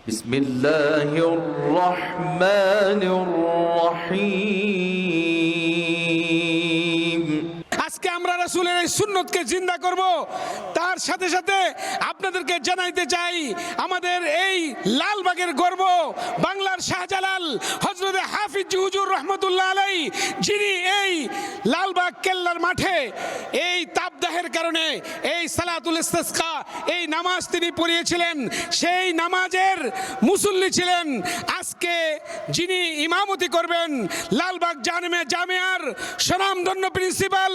বিসমিল্লাহির রহমানির রহিম। আজকে আমরা রাসূলের এই সুন্নতকে জিন্দা করব। তার সাথে সাথে আপনাদেরকে জানাইতে চাই, আমাদের এই লালবাগের গর্ব বাংলার শাহজালাল হযরতে হাফিজ হুজুর রহমতুল্লাহ আলাই, যিনি এই লালবাগ কেল্লার মাঠে এই তাপদাহের কারণে এই সালাতুল ইস্তিসকা এই নামাজ তিনি পড়িয়েছিলেন, সেই নামাজের মুসল্লি ছিলেন। আজকে যিনি ইমামতি করবেন লালবাগ জামিয়ার স্বনামধন্য প্রিন্সিপাল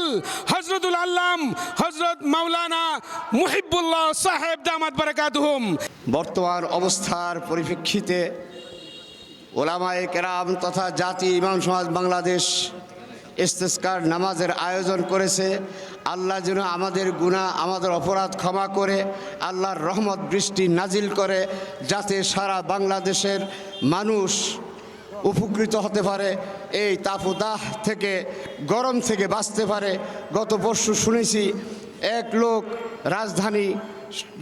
হযরতুল আল্লাম হযরত মাওলানা মুহিবুল্লাহ সাহেব দামাত বারাকাতুহুম। বর্তমান অবস্থার পরিপ্রেক্ষিতে ওলামায়ে কেরাম তথা জাতি ইমাম সমাজ বাংলাদেশ ইস্তিসকার নামাজের আয়োজন করেছে। আল্লাহ যেন আমাদের গুনাহ আমাদের অপরাধ ক্ষমা করে আল্লাহর রহমত বৃষ্টি নাজিল করে, যাতে সারা বাংলাদেশের মানুষ উপকৃত হতে পারে, এই তাপদাহ থেকে গরম থেকে বাঁচতে পারে। গত পরশু শুনেছি এক লোক রাজধানী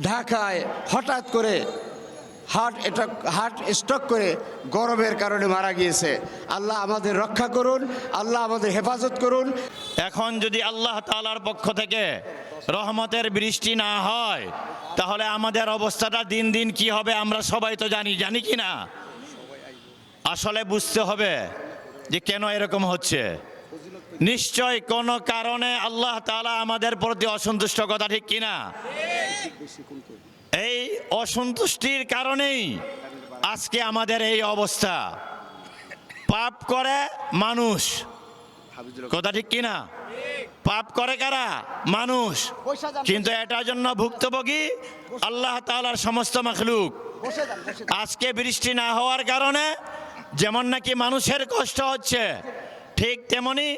ঢাকায় হঠাৎ করে হার্ট স্ট্রোক করে গরমের কারণে মারা গিয়েছে। আল্লাহ আমাদের রক্ষা করুন, আল্লাহ আমাদের হেফাজত করুন। এখন যদি আল্লাহ তাআলার পক্ষ থেকে রহমতের বৃষ্টি না হয়, তাহলে আমাদের অবস্থাটা দিন দিন কি হবে আমরা সবাই তো জানি কি না? আসলে বুঝতে হবে যে কেন এরকম হচ্ছে। নিশ্চয় কোনো কারণে আল্লাহ তাআলা আমাদের প্রতি অসন্তুষ্ট, কথা ঠিক কিনা? এই অসন্তুষ্টির কারণেই আজকে আমাদের এই অবস্থা। পাপ করে মানুষ, কথা ঠিক কিনা? পাপ করে কারা? মানুষ। কিন্তু এটার জন্য ভুক্তভোগী আল্লাহ তাআলার সমস্ত মাখলুক। আজকে বৃষ্টি না হওয়ার কারণে যেমন নাকি মানুষের কষ্ট হচ্ছে, ঠিক তেমনি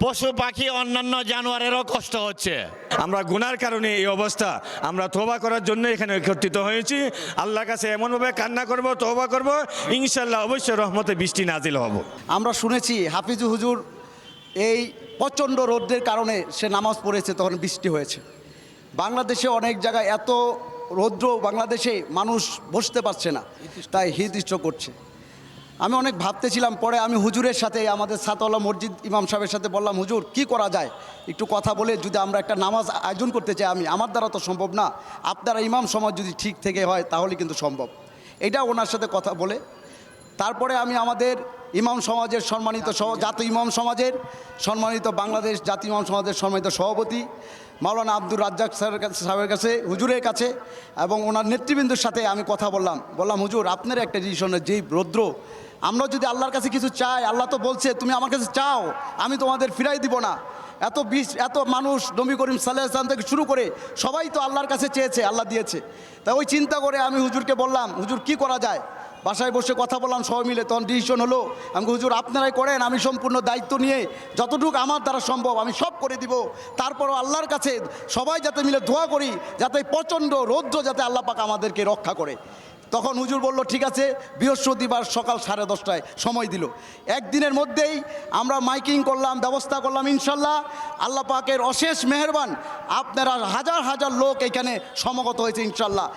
পশু পাখি অন্যান্য জানোয়ারেরও কষ্ট হচ্ছে। আমরা গুনার কারণে এই অবস্থা। আমরা তওবা করার জন্য এখানে একত্রিত হয়েছি। আল্লাহর কাছে এমনভাবে কান্না করব, তওবা করব, ইনশাআল্লাহ অবশ্যই রহমতে বৃষ্টি নাজিল হব। আমরা শুনেছি হাফিজ হুজুর এই প্রচণ্ড রোদের কারণে সে নামাজ পড়েছে, তখন বৃষ্টি হয়েছে। বাংলাদেশে অনেক জায়গায় এত রৌদ্র, বাংলাদেশে মানুষ বসতে পারছে না, তাই হিট স্ট্রোক করছে। আমি অনেক ভাবতেছিলাম, পরে আমি হুজুরের সাথে আমাদের সাতওয়ালা মসজিদ ইমাম সাহেবের সাথে বললাম, হুজুর কি করা যায়, একটু কথা বলে যদি আমরা একটা নামাজ আয়োজন করতে চাই। আমার দ্বারা তো সম্ভব না, আপনারা ইমাম সমাজ যদি ঠিক থেকে হয় তাহলে কিন্তু সম্ভব। এটা ওনার সাথে কথা বলে তারপরে আমি আমাদের ইমাম সমাজের সম্মানিত জাতীয় ইমাম সমাজের সম্মানিত বাংলাদেশ জাতীয় ইমাম সমাজের সম্মানিত সভাপতি মাওলানা আব্দুর রাজ্জাক সাহেবের কাছে, হুজুরের কাছে এবং ওনার নেতৃবৃন্দের সাথে আমি কথা বললাম, হুজুর আপনার একটা ডিসিশনের যেই রৌদ্র, আমরা যদি আল্লাহর কাছে কিছু চাই, আল্লাহ তো বলছে তুমি আমার কাছে চাও, আমি তোমাদের ফিরাই দিব না। এত মানুষ নবী করিম সাল্লাল্লাহু আলাইহি ওয়াসাল্লাম থেকে শুরু করে সবাই তো আল্লাহর কাছে চেয়েছে, আল্লাহ দিয়েছে। তাই ওই চিন্তা করে আমি হুজুরকে বললাম, হুজুর কি করা যায়? বাসায় বসে কথা বললাম সবাই মিলে, তখন ডিসিশন হলো আমি হুজুর আপনারাই করেন, আমি সম্পূর্ণ দায়িত্ব নিয়ে যতটুকু আমার দ্বারা সম্ভব আমি সব করে দিব। তারপরও আল্লাহর কাছে সবাই যাতে মিলে দোয়া করি, যাতে প্রচণ্ড রৌদ্র যাতে আল্লাহ পাক আমাদেরকে রক্ষা করে। তখন হুজুর বলল ঠিক আছে, বৃহস্পতিবার সকাল 10:30টায় সময় দিল। একদিনের মধ্যেই আমরা মাইকিং করলাম, ব্যবস্থা করলাম। ইনশাল্লাহ আল্লাহ পাকের অশেষ মেহেরবান, আপনারা হাজার হাজার লোক এখানে সমগত হয়েছে ইনশাল্লাহ।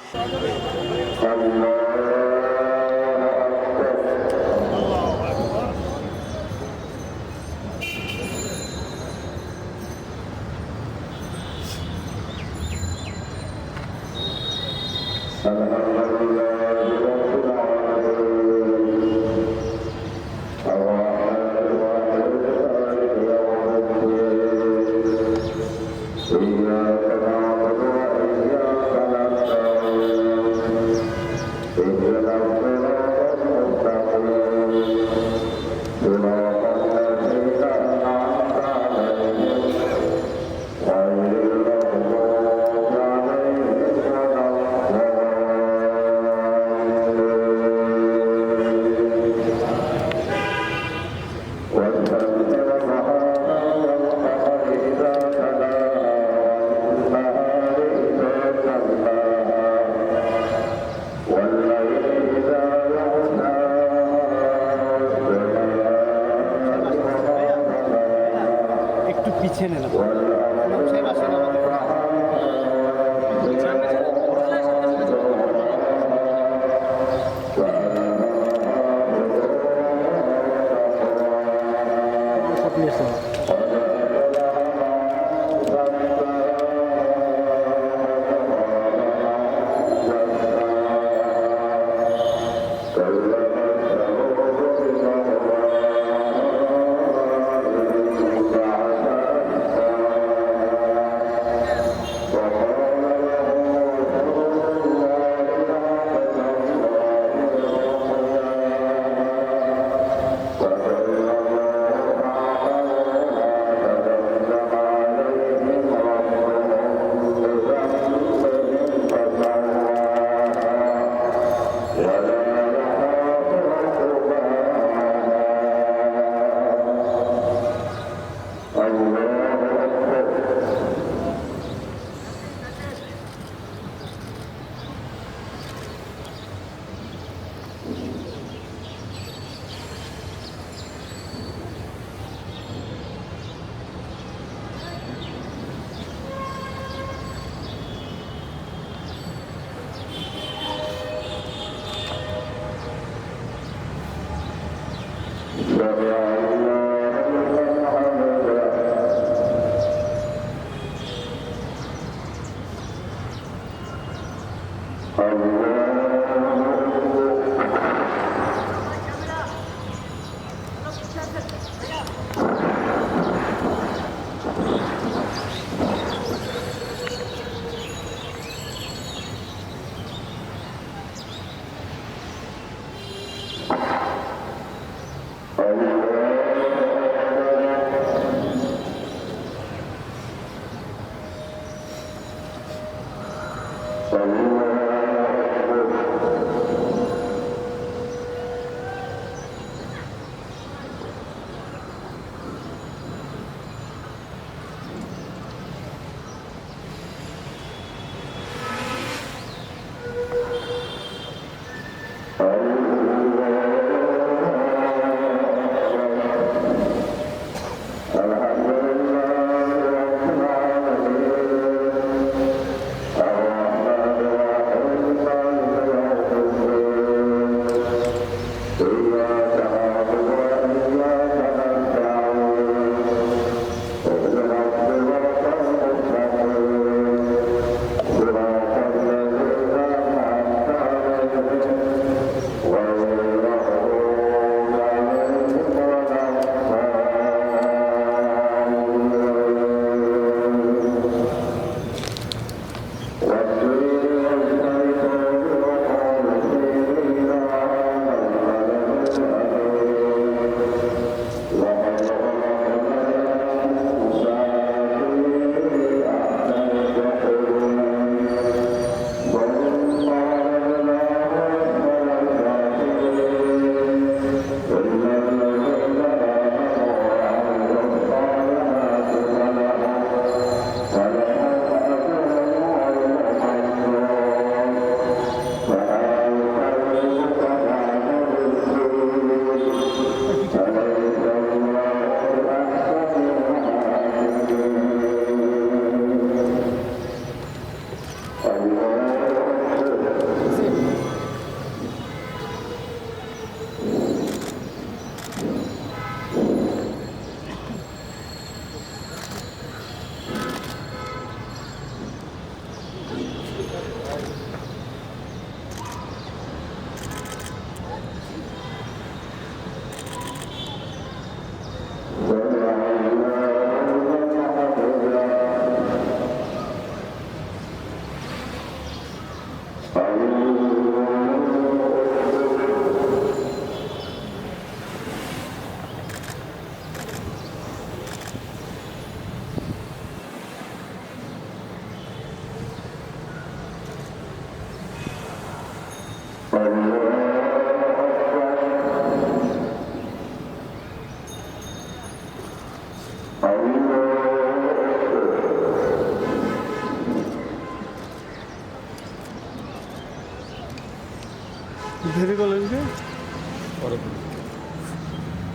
দেরি করলেন যে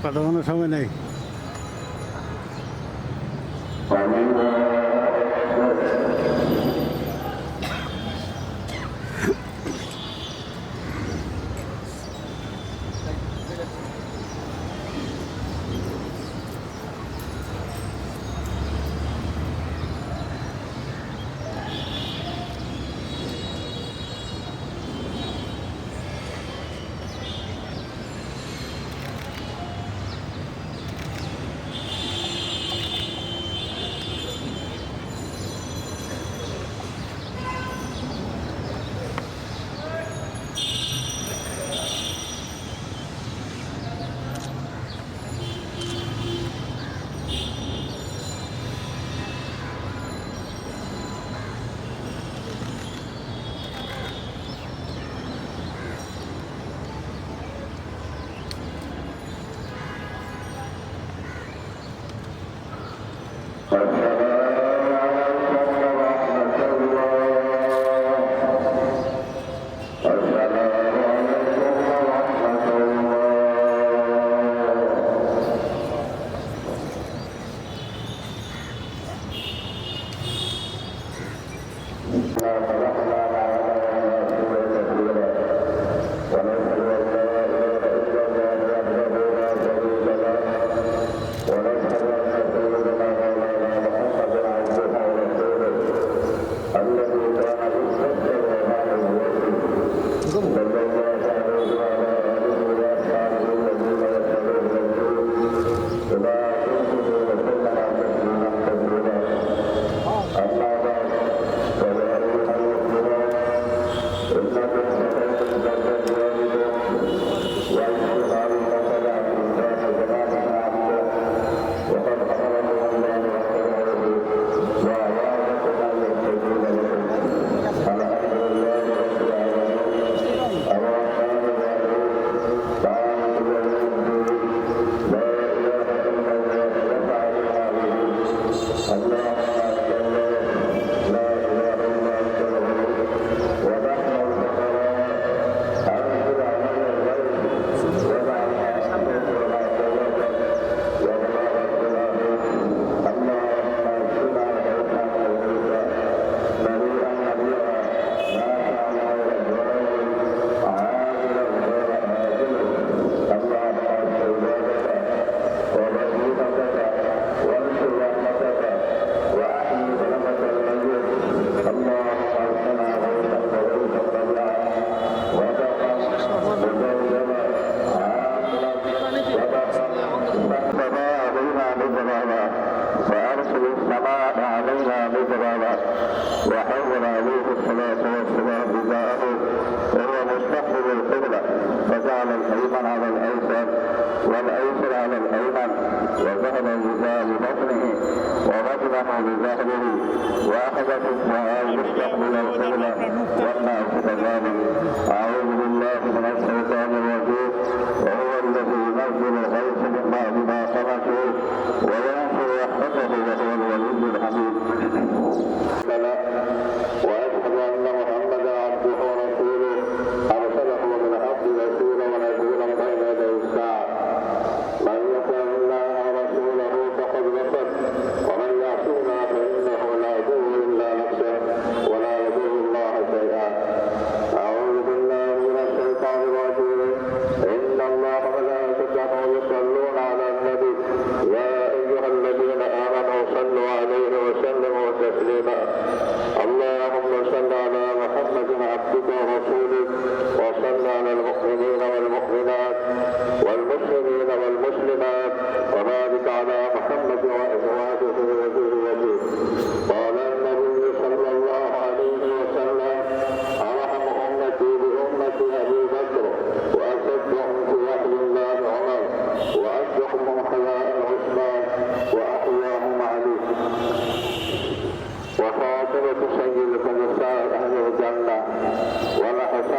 কথা কোনো সময় নেই। تماما. أعوذ بالله من الشيطان الرجيم. وهو الذي ينزل الغيث من بعد ما قنطوا وينصر رحمته وهو الولي الحميد. وأشهد أن محمدا عبده ورسوله أرسله بالحق رسولا ونذيرا بين يدي الساعة. من يطع الله ورسوله فقد رشد ومن يعص الله فإنه لا يضر إلا نفسه ولا يضر الله شيئا. أعوذ بالله من الشيطان الرجيم. إن الله وملائكته يصلون على النبي يا أيها الذين آمنوا صلوا عليه وسلموا تسليما. اللهم صل على محمد عبدك ورسولك وصل على المؤمنين والمؤمنات والمسلمين والمسلمات وبارك على محمد وأزواجه وذريته. قال النبي صلى الله عليه وسلم أرحم أمتي بأمتي أبي بكر وأشدهم في وحي الله عمر وأشدهم حياء عثمان وأحياهم علي. وفاطمة سيدة نساء أهل الجنة ولحسن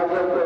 حاجة